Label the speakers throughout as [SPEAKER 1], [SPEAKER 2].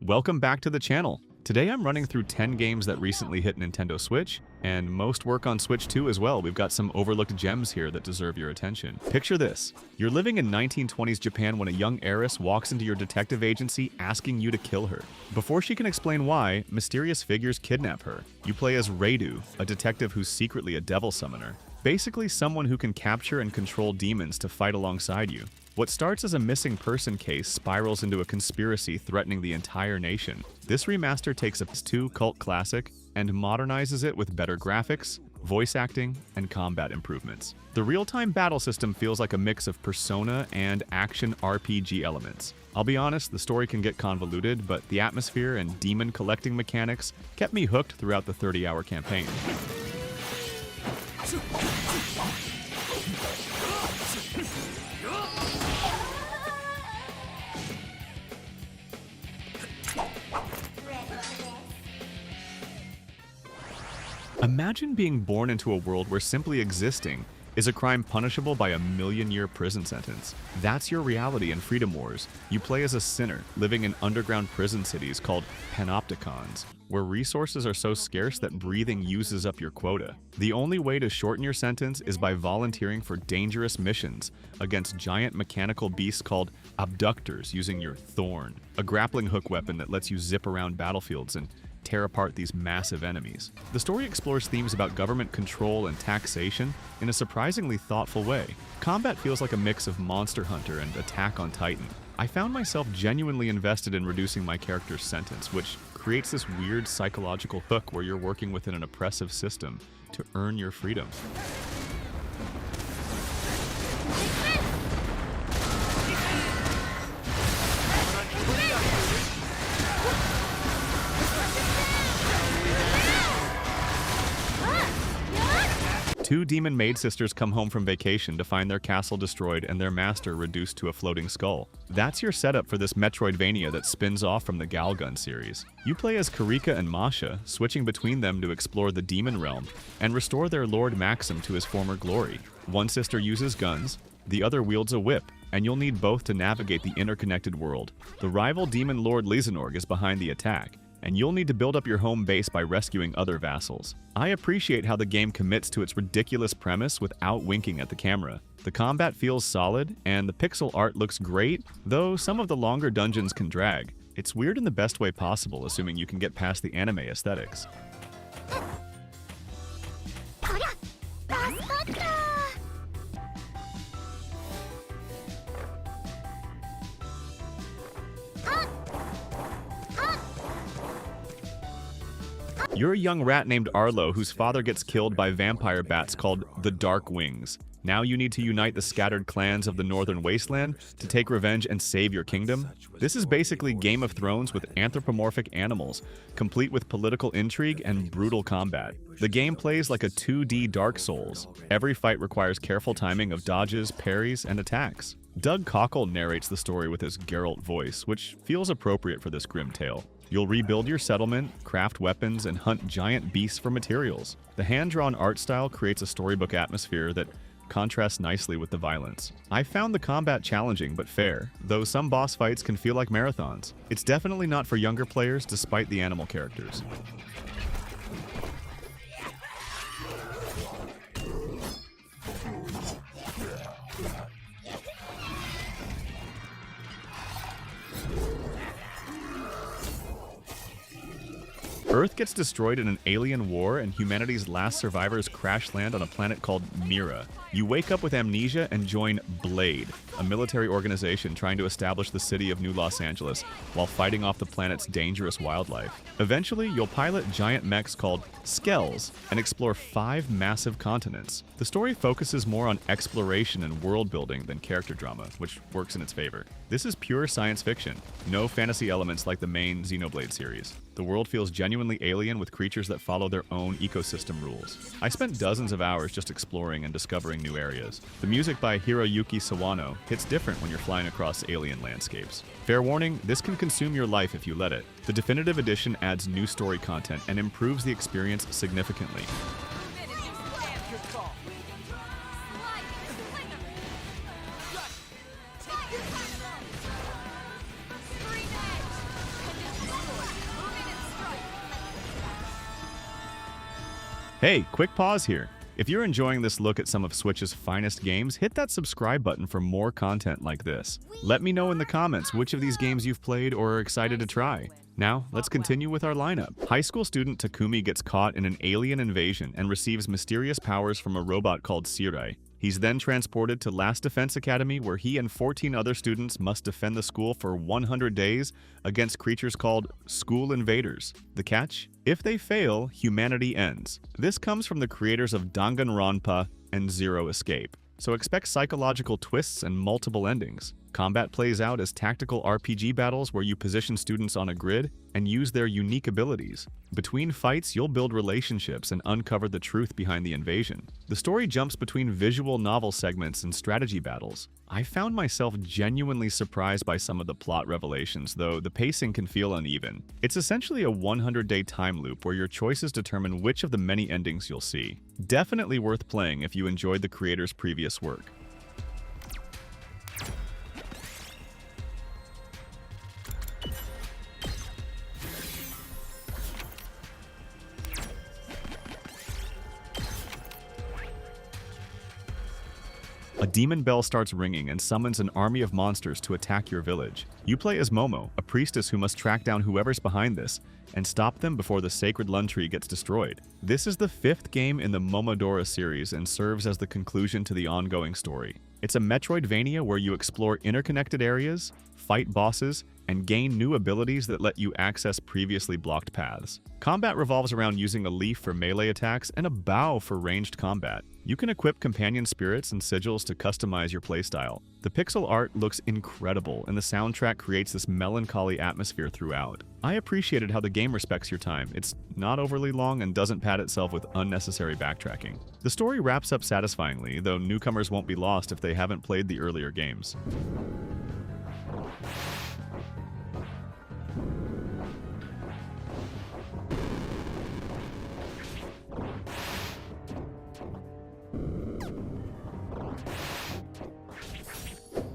[SPEAKER 1] Welcome back to the channel. Today I'm running through 10 games that recently hit Nintendo Switch, and most work on Switch 2 as well. We've got some overlooked gems here that deserve your attention. Picture this. You're living in 1920s Japan when a young heiress walks into your detective agency asking you to kill her. Before she can explain why, mysterious figures kidnap her. You play as Raidou, a detective who's secretly a devil summoner. Basically someone who can capture and control demons to fight alongside you. What starts as a missing person case spirals into a conspiracy threatening the entire nation. This remaster takes a PS2 cult classic and modernizes it with better graphics, voice acting, and combat improvements. The real-time battle system feels like a mix of Persona and action RPG elements. I'll be honest, the story can get convoluted, but the atmosphere and demon collecting mechanics kept me hooked throughout the 30-hour campaign. Imagine being born into a world where simply existing is a crime punishable by a million-year prison sentence. That's your reality in Freedom Wars. You play as a sinner living in underground prison cities called panopticons, where resources are so scarce that breathing uses up your quota. The only way to shorten your sentence is by volunteering for dangerous missions against giant mechanical beasts called abductors using your thorn, a grappling hook weapon that lets you zip around battlefields and tear apart these massive enemies. The story explores themes about government control and taxation in a surprisingly thoughtful way. Combat feels like a mix of Monster Hunter and Attack on Titan. I found myself genuinely invested in reducing my character's sentence, which creates this weird psychological hook where you're working within an oppressive system to earn your freedom. Two demon maid sisters come home from vacation to find their castle destroyed and their master reduced to a floating skull. That's your setup for this Metroidvania that spins off from the Galgun series. You play as Karika and Masha, switching between them to explore the demon realm and restore their Lord Maxim to his former glory. One sister uses guns, the other wields a whip, and you'll need both to navigate the interconnected world. The rival demon Lord Lisenorg is behind the attack, and you'll need to build up your home base by rescuing other vassals. I appreciate how the game commits to its ridiculous premise without winking at the camera. The combat feels solid, and the pixel art looks great, though some of the longer dungeons can drag. It's weird in the best way possible, assuming you can get past the anime aesthetics. You're a young rat named Arlo whose father gets killed by vampire bats called the Dark Wings. Now you need to unite the scattered clans of the Northern Wasteland to take revenge and save your kingdom. This is basically Game of Thrones with anthropomorphic animals, complete with political intrigue and brutal combat. The game plays like a 2D Dark Souls. Every fight requires careful timing of dodges, parries, and attacks. Doug Cockle narrates the story with his Geralt voice, which feels appropriate for this grim tale. You'll rebuild your settlement, craft weapons, and hunt giant beasts for materials. The hand-drawn art style creates a storybook atmosphere that contrasts nicely with the violence. I found the combat challenging but fair, though some boss fights can feel like marathons. It's definitely not for younger players despite the animal characters. Earth gets destroyed in an alien war, and humanity's last survivors crash land on a planet called Mira. You wake up with amnesia and join Blade, a military organization trying to establish the city of New Los Angeles while fighting off the planet's dangerous wildlife. Eventually, you'll pilot giant mechs called Skells and explore 5 massive continents. The story focuses more on exploration and world building than character drama, which works in its favor. This is pure science fiction, no fantasy elements like the main Xenoblade series. The world feels genuinely alien with creatures that follow their own ecosystem rules. I spent dozens of hours just exploring and discovering new areas. The music by Hiroyuki Sawano hits different when you're flying across alien landscapes. Fair warning, this can consume your life if you let it. The definitive edition adds new story content and improves the experience significantly. Hey, quick pause here. If you're enjoying this look at some of Switch's finest games, hit that subscribe button for more content like this. Let me know in the comments which of these games you've played or are excited to try. Now, let's continue with our lineup. High school student Takumi gets caught in an alien invasion and receives mysterious powers from a robot called Sirai. He's then transported to Last Defense Academy, where he and 14 other students must defend the school for 100 days against creatures called school invaders. The catch? If they fail, humanity ends. This comes from the creators of Danganronpa and Zero Escape, so expect psychological twists and multiple endings. Combat plays out as tactical RPG battles where you position students on a grid and use their unique abilities. Between fights, you'll build relationships and uncover the truth behind the invasion. The story jumps between visual novel segments and strategy battles. I found myself genuinely surprised by some of the plot revelations, though the pacing can feel uneven. It's essentially a 100-day time loop where your choices determine which of the many endings you'll see. Definitely worth playing if you enjoyed the creator's previous work. A demon bell starts ringing and summons an army of monsters to attack your village. You play as Momo, a priestess who must track down whoever's behind this and stop them before the sacred Lun Tree gets destroyed. This is the 5th game in the Momodora series and serves as the conclusion to the ongoing story. It's a Metroidvania where you explore interconnected areas, fight bosses, and gain new abilities that let you access previously blocked paths. Combat revolves around using a leaf for melee attacks and a bow for ranged combat. You can equip companion spirits and sigils to customize your playstyle. The pixel art looks incredible, and the soundtrack creates this melancholy atmosphere throughout. I appreciated how the game respects your time. It's not overly long and doesn't pad itself with unnecessary backtracking. The story wraps up satisfyingly, though newcomers won't be lost if they haven't played the earlier games.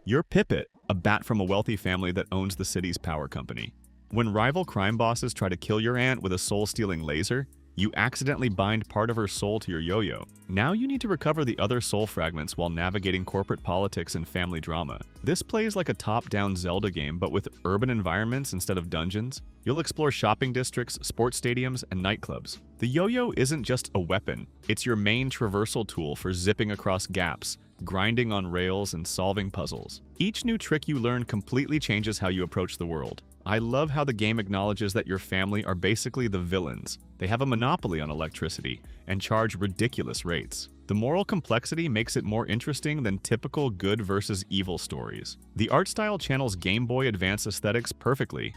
[SPEAKER 1] You're Pipit, a bat from a wealthy family that owns the city's power company. When rival crime bosses try to kill your aunt with a soul-stealing laser, you accidentally bind part of her soul to your Yoyo. Now you need to recover the other soul fragments while navigating corporate politics and family drama. This plays like a top-down Zelda game, but with urban environments instead of dungeons. You'll explore shopping districts, sports stadiums, and nightclubs. The Yo-Yo isn't just a weapon, it's your main traversal tool for zipping across gaps, grinding on rails, and solving puzzles. Each new trick you learn completely changes how you approach the world. I love how the game acknowledges that your family are basically the villains. They have a monopoly on electricity and charge ridiculous rates. The moral complexity makes it more interesting than typical good versus evil stories. The art style channels Game Boy Advance aesthetics perfectly.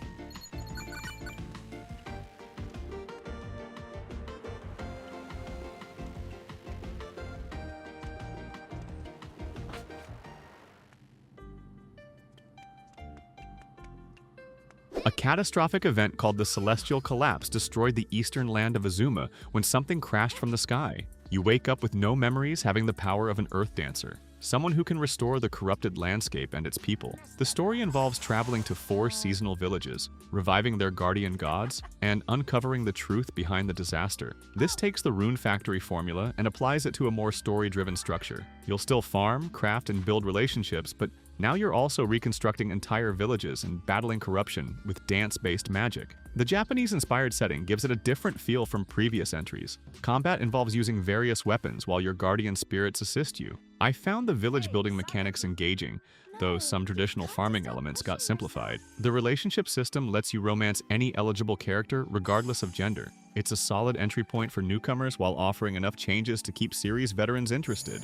[SPEAKER 1] A catastrophic event called the Celestial Collapse destroyed the eastern land of Azuma when something crashed from the sky. You wake up with no memories, having the power of an Earth Dancer, someone who can restore the corrupted landscape and its people. The story involves traveling to 4 seasonal villages, reviving their guardian gods, and uncovering the truth behind the disaster. This takes the Rune Factory formula and applies it to a more story-driven structure. You'll still farm, craft, and build relationships, but now you're also reconstructing entire villages and battling corruption with dance-based magic. The Japanese-inspired setting gives it a different feel from previous entries. Combat involves using various weapons while your guardian spirits assist you. I found the village-building mechanics engaging, though some traditional farming elements got simplified. The relationship system lets you romance any eligible character regardless of gender. It's a solid entry point for newcomers while offering enough changes to keep series veterans interested.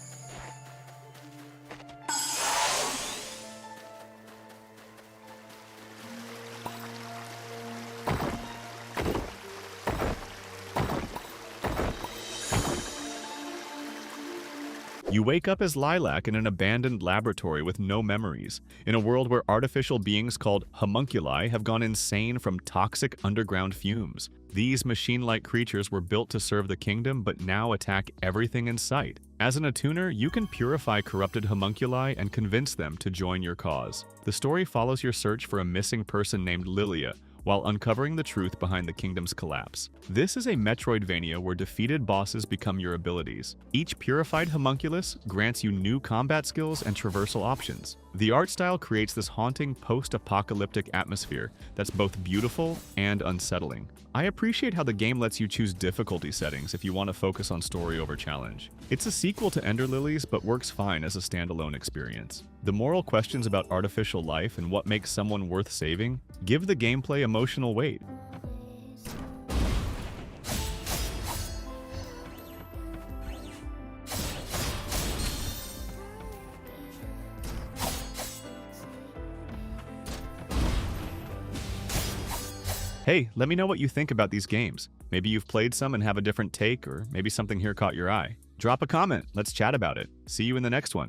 [SPEAKER 1] You wake up as Lilac in an abandoned laboratory with no memories, in a world where artificial beings called homunculi have gone insane from toxic underground fumes. These machine-like creatures were built to serve the kingdom, but now attack everything in sight. As an attuner, you can purify corrupted homunculi and convince them to join your cause. The story follows your search for a missing person named Lilia, while uncovering the truth behind the kingdom's collapse. This is a Metroidvania where defeated bosses become your abilities. Each purified homunculus grants you new combat skills and traversal options. The art style creates this haunting post-apocalyptic atmosphere that's both beautiful and unsettling. I appreciate how the game lets you choose difficulty settings if you want to focus on story over challenge. It's a sequel to Ender Lilies, but works fine as a standalone experience. The moral questions about artificial life and what makes someone worth saving give the gameplay emotional weight. Hey, let me know what you think about these games. Maybe you've played some and have a different take, or maybe something here caught your eye. Drop a comment, let's chat about it. See you in the next one.